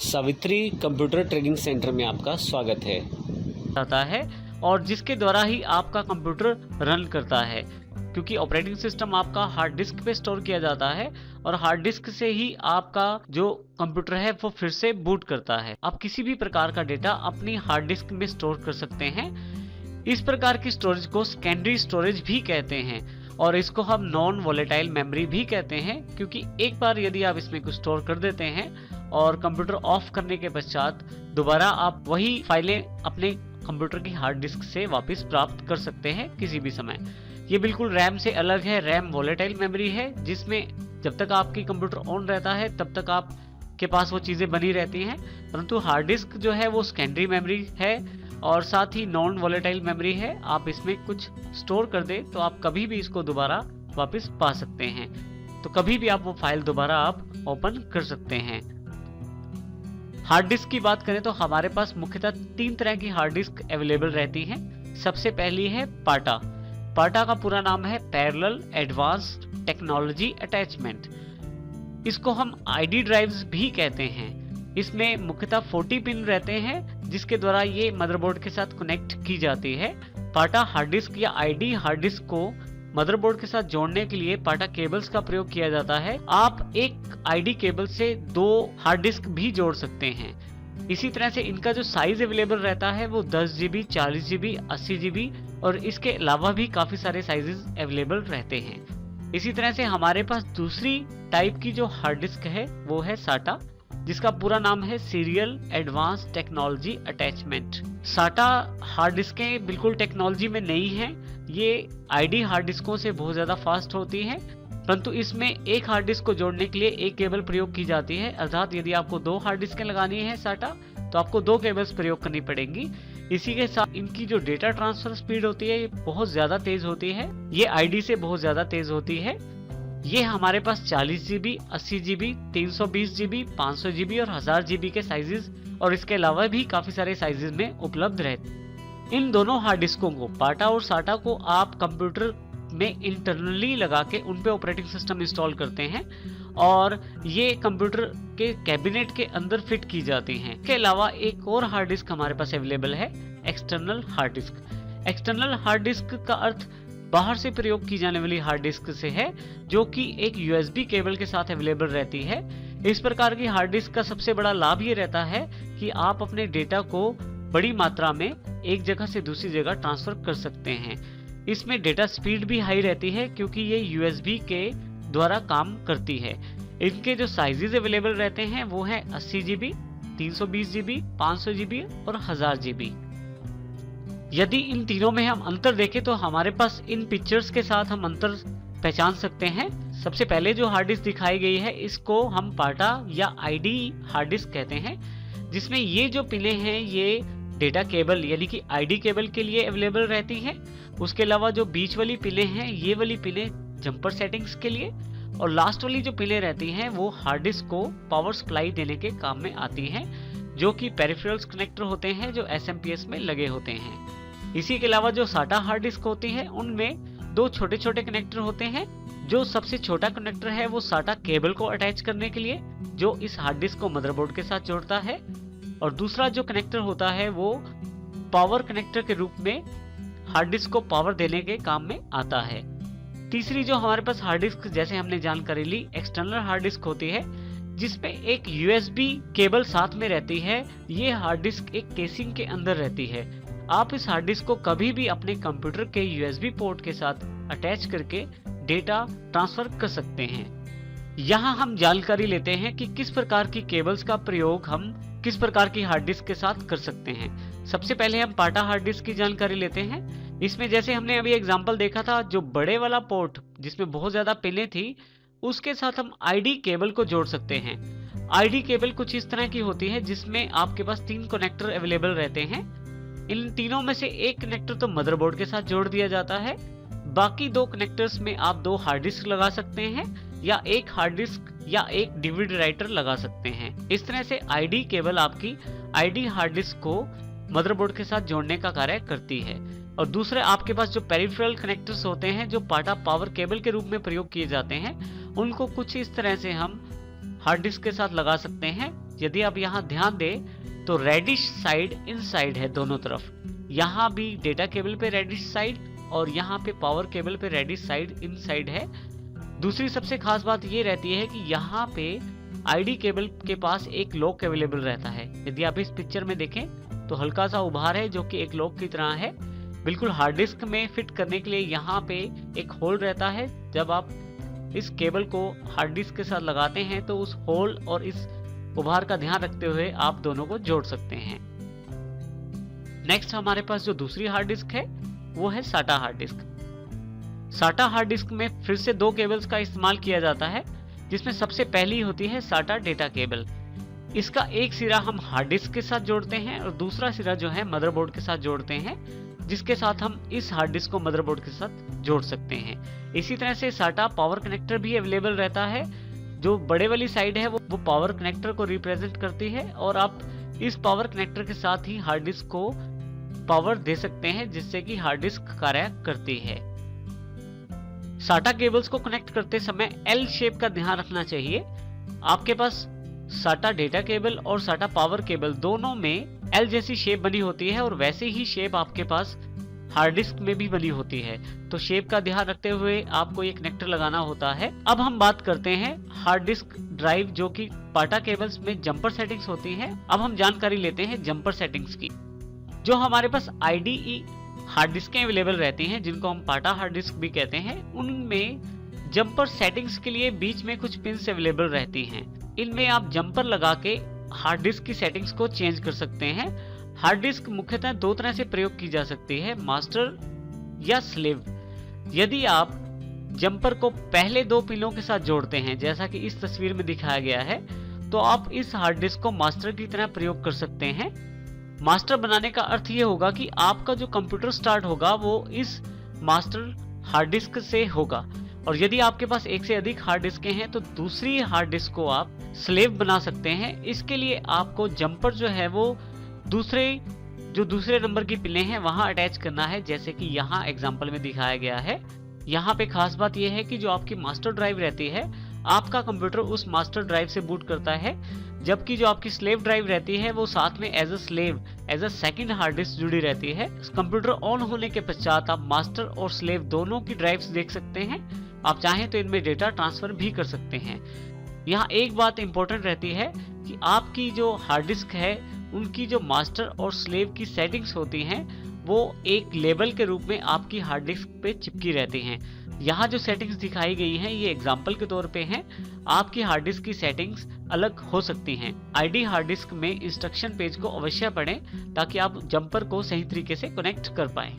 Savitri computer training centre में आपका स्वागत है। आता है और जिसके द्वारा ही आपका कंप्यूटर रन करता है, क्योंकि ऑपरेटिंग सिस्टम आपका हार्ड डिस्क पे स्टोर किया जाता है और हार्ड डिस्क से ही आपका जो कंप्यूटर है वो फिर से बूट करता है। आप किसी भी प्रकार का डेटा अपनी हार्ड डिस्क में स्टोर कर सकते हैं। इस प्रकार की स्टोरेज को सेकेंडरी स्टोरेज भी कहते हैं और इसको हम नॉन वोलेटाइल मेमोरी भी कहते हैं, क्योंकि एक बार यदि आप इसमें कुछ स्टोर कर देते हैं और कंप्यूटर ऑफ करने के पश्चात दोबारा आप वही फाइलें अपने कंप्यूटर की हार्ड डिस्क से वापस प्राप्त कर सकते हैं किसी भी समय। ये बिल्कुल रैम से अलग है। रैम वोलेटाइल मेमोरी है जिसमें जब तक आपकी कंप्यूटर ऑन रहता है तब तक आपके पास वो चीजें बनी रहती हैं, परंतु हार्ड डिस्क जो है वो सेकेंडरी मेमोरी है और साथ ही नॉन वोलेटाइल मेमोरी है। आप इसमें कुछ स्टोर कर दे तो आप कभी भी इसको दोबारा वापस पा सकते हैं, तो कभी भी आप वो फाइल दोबारा आप ओपन कर सकते हैं। हार्ड डिस्क की बात करें तो हमारे पास मुख्यतः 3 तरह की हार्ड डिस्क अवेलेबल रहती हैं। सबसे पहली है पाटा। पाटा का पूरा नाम है पैरेलल एडवांस्ड टेक्नोलॉजी अटैचमेंट। इसको हम आईडी ड्राइव्स भी कहते हैं। इसमें मुख्यतः 40 पिन रहते हैं जिसके द्वारा ये मदरबोर्ड के साथ कनेक्ट की जाती है। पाटा हार्ड डिस्क या आईडी हार्ड डिस्क को मदरबोर्ड के साथ जोड़ने के लिए पाटा केबल्स का प्रयोग किया जाता है। आप एक आईडी केबल से 2 हार्ड डिस्क भी जोड़ सकते हैं। इसी तरह से इनका जो साइज अवेलेबल रहता है वो 10 GB, 40 GB, 80 GB और इसके अलावा भी काफी सारे साइजेस अवेलेबल रहते हैं। इसी तरह से हमारे पास दूसरी टाइप की जो हार्ड डिस्क है वो है साटा, जिसका पूरा नाम है सीरियल एडवांस टेक्नोलॉजी अटैचमेंट। साटा हार्ड डिस्कें बिल्कुल टेक्नोलॉजी में नहीं है। ये आईडी हार्ड डिस्कों से बहुत ज्यादा फास्ट होती हैं, परंतु इसमें एक हार्ड डिस्क को जोड़ने के लिए एक केबल प्रयोग की जाती है। अर्थात यदि आपको 2 हार्ड डिस्कें लगानी है साटा तो आपको 2 केबल्स प्रयोग करनी पड़ेंगी। इसी के साथ इनकी जो डेटा ट्रांसफर स्पीड होती है ये बहुत ज्यादा तेज होती है। ये आईडी से बहुत ज्यादा तेज होती है। ये हमारे पास 40 GB, 80 GB, 320 GB, 500 GB और 1000 GB के साइजेस और इसके अलावा भी काफी सारे साइजेस में उपलब्ध रहते हैं। इन दोनों हार्ड डिस्कों को, पाटा और साटा को, आप कंप्यूटर में इंटरनली लगा के उन पे ऑपरेटिंग सिस्टम इंस्टॉल करते हैं और ये कंप्यूटर के कैबिनेट के अंदर फिट की जाती हैं। इसके अलावा एक और हार्ड डिस्क हमारे पास अवेलेबल है, external hard disk. External hard disk का अर्थ बाहर से प्रयोग की जाने वाली हार्ड डिस्क से है, जो कि एक USB केबल के साथ अवेलेबल रहती है। इस प्रकार की हार्ड डिस्क का सबसे बड़ा लाभ ये रहता है कि आप अपने डेटा को बड़ी मात्रा में एक जगह से दूसरी जगह ट्रांसफर कर सकते हैं। इसमें डेटा स्पीड भी हाई रहती है क्योंकि ये USB के द्वारा काम करती है। इनके जो साइजेस अवेलेबल रहते हैं वो है 80 GB, 320 GB, 500 GB और 1000 GB। यदि इन तीनों में हम अंतर देखें तो हमारे पास इन पिक्चर्स के साथ हम अंतर पहचान सकते हैं। सबसे पहले जो हार्ड डिस्क दिखाई गई है इसको हम पाटा या आईडी हार्ड डिस्क कहते हैं, जिसमें ये जो पिने हैं ये डेटा केबल यानी कि आईडी केबल के लिए अवेलेबल रहती हैं। उसके अलावा जो बीच वाली पिने हैं ये वाली पिने जंपर सेटिंग्स के लिए और लास्ट वाली जो पिने रहती हैं वो हार्ड डिस्क को पावर सप्लाई देने के काम में आती हैं, जो कि पेरिफेरल्स कनेक्टर होते हैं जो SMPS में लगे होते हैं। इसी के अलावा जो साटा हार्ड डिस्क होती है उनमें 2 छोटे छोटे कनेक्टर होते हैं। जो सबसे छोटा कनेक्टर है वो साटा केबल को अटैच करने के लिए, जो इस हार्ड डिस्क को मदरबोर्ड के साथ जोड़ता है, और दूसरा जो कनेक्टर होता है वो पावर कनेक्टर के रूप में हार्ड डिस्क को पावर देने के काम में आता है। तीसरी जो हमारे पास हार्ड डिस्क, जैसे हमने जानकारी ली, एक्सटर्नल हार्ड डिस्क होती है जिसमें एक USB केबल साथ में रहती है। ये हार्ड डिस्क एक केसिंग के अंदर रहती है। आप इस हार्ड डिस्क को कभी भी अपने कंप्यूटर के USB पोर्ट के साथ अटैच करके डेटा ट्रांसफर कर सकते हैं। यहाँ हम जानकारी लेते हैं कि किस प्रकार की केबल्स का प्रयोग हम किस प्रकार की हार्ड डिस्क के साथ कर सकते हैं। सबसे पहले हम पाटा हार्ड डिस्क की जानकारी लेते हैं। इसमें जैसे हमने अभी एग्जांपल देखा था, जो बड़े वाला पोर्ट जिसमें बहुत ज्यादा पिनें थी उसके साथ हम आईडी केबल को जोड़ सकते हैं। आईडी केबल कुछ इस तरह की होती है जिसमें आपके पास 3 कनेक्टर अवेलेबल रहते हैं। इन तीनों में से एक कनेक्टर तो मदरबोर्ड के साथ जोड़ दिया जाता है, बाकी 2 कनेक्टर्स में आप 2 हार्ड डिस्क लगा सकते हैं या एक हार्ड डिस्क या एक डीवीडी राइटर लगा सकते हैं। इस तरह से आईडी केबल आपकी आईडी हार्ड डिस्क को मदरबोर्ड के साथ जोड़ने का कार्य करती है। और दूसरे आपके पास जो पेरिफेरल कनेक्टर्स होते हैं जो पाटा पावर केबल के रूप में प्रयोग किए जाते हैं, उनको कुछ इस तरह से हम हार्ड डिस्क के साथ लगा सकते हैं यदि आप यहाँ ध्यान दें तो रेडिश साइड इनसाइड है दोनों तरफ। यहाँ भी डेटा केबल पे रेडिश साइड और यहाँ पे पावर केबल पे रेडिश साइड इनसाइड है। दूसरी सबसे खास बात ये रहती है कि यहाँ पे आईडी केबल के पास एक लॉक अवेलेबल रहता है। यदि आप इस पिक्चर में देखें तो हल्का सा उभार है जो कि एक लॉक की तरह है। बिल्कुल हार्ड डिस्क में फिट करने के लिए यहाँ पे एक होल रहता है। जब आप इस केबल को हार्ड डिस्क के साथ लगाते हैं तो उस होल और इस उभार का ध्यान रखते हुए आप दोनों को जोड़ सकते हैं। नेक्स्ट हमारे पास जो दूसरी हार्ड डिस्क है वो है साटा हार्ड डिस्क। साटा हार्ड डिस्क में फिर से दो केबल्स का इस्तेमाल किया जाता है, जिसमें सबसे पहली होती है साटा डेटा केबल। इसका एक सिरा हम हार्ड डिस्क के साथ जोड़ते हैं और दूसरा सिरा जो है मदरबोर्ड के साथ जोड़ते हैं, जिसके साथ हम इस हार्ड डिस्क को मदरबोर्ड के साथ जोड़ सकते हैं। इसी तरह से साटा पावर कनेक्टर भी अवेलेबल रहता है। जो बड़े वाली साइड है वो पावर कनेक्टर को रिप्रेजेंट करती है और आप इस पावर कनेक्टर के साथ ही हार्ड डिस्क को पावर दे सकते हैं, जिससे कि हार्ड डिस्क कार्य करती है। साटा केबल्स को कनेक्ट करते समय एल शेप का ध्यान रखना चाहिए। आपके पास साटा डेटा केबल और साटा पावर केबल दोनों में एल जैसी शेप बनी होती है और वैसे ही शेप आपके पास हार्ड डिस्क में भी बनी होती है। तो शेप का ध्यान रखते हुए आपको ये कनेक्टर लगाना होता है। अब हम बात करते हैं हार्ड डिस्क ड्राइव जो कि पाटा केबल्स में जंपर सेटिंग्स होती हैं। अब हम जानकारी लेते हैं जंपर सेटिंग्स की। जो हमारे पास IDE हार्ड डिस्कें अवेलेबल रहती हैं, जिनको हम पाटा हार्ड डिस्क भी कहते हैं, उनमें जंपर सेटिंग्स के लिए बीच में कुछ पिन्स अवेलेबल रहती हैं। इनमें आप जंपर लगा के हार्ड डिस्क की सेटिंग्स को चेंज कर सकते हैं। हार्ड डिस्क मुख्यतः दो तरह से प्रयोग की जा सकती है, मास्टर या स्लेव। यदि आप जंपर को पहले दो पिनों के साथ जोड़ते हैं, जैसा कि इस तस्वीर में दिखाया गया है, तो आप इस हार्ड डिस्क को मास्टर की तरह प्रयोग कर सकते हैं। मास्टर बनाने का अर्थ ये होगा कि आपका जो कंप्यूटर स्टार्ट होगा वो इस मास्टर हार्ड डिस्क से होगा, और यदि आपके पास एक से अधिक हार्ड डिस्कें हैं तो दूसरी हार्ड डिस्क को आप स्लेव बना सकते हैं। इसके लिए आपको जंपर जो है वो दूसरे नंबर की पिनें हैं वहां अटैच करना है, जैसे कि यहाँ एग्जांपल में दिखाया गया है। यहाँ पे खास बात यह है कि जो आपकी मास्टर ड्राइव रहती है, आपका कंप्यूटर उस मास्टर ड्राइव से बूट करता है, जबकि जो आपकी स्लेव ड्राइव रहती है वो साथ में as a second hard disk जुड़ी रहती है। कंप्यूटर ऑन होने के पश्चात आप मास्टर और स्लेव दोनों की ड्राइव्स देख सकते हैं। आप चाहें तो इनमें डेटा ट्रांसफर भी कर सकते हैं। यहाँ एक बात इंपॉर्टेंट रहती है कि आपकी जो हार्ड डिस्क है उनकी जो मास्टर और स्लेव की सेटिंग्स होती हैं वो एक लेबल के रूप में आपकी हार्ड डिस्क पे चिपकी रहती हैं। यहाँ जो सेटिंग्स दिखाई गई हैं ये एग्जाम्पल के तौर पे हैं। आपकी हार्ड डिस्क की सेटिंग्स अलग हो सकती हैं। ID हार्ड डिस्क में इंस्ट्रक्शन पेज को अवश्य पढ़ें ताकि आप जंपर को सही तरीके से कनेक्ट कर पाएं।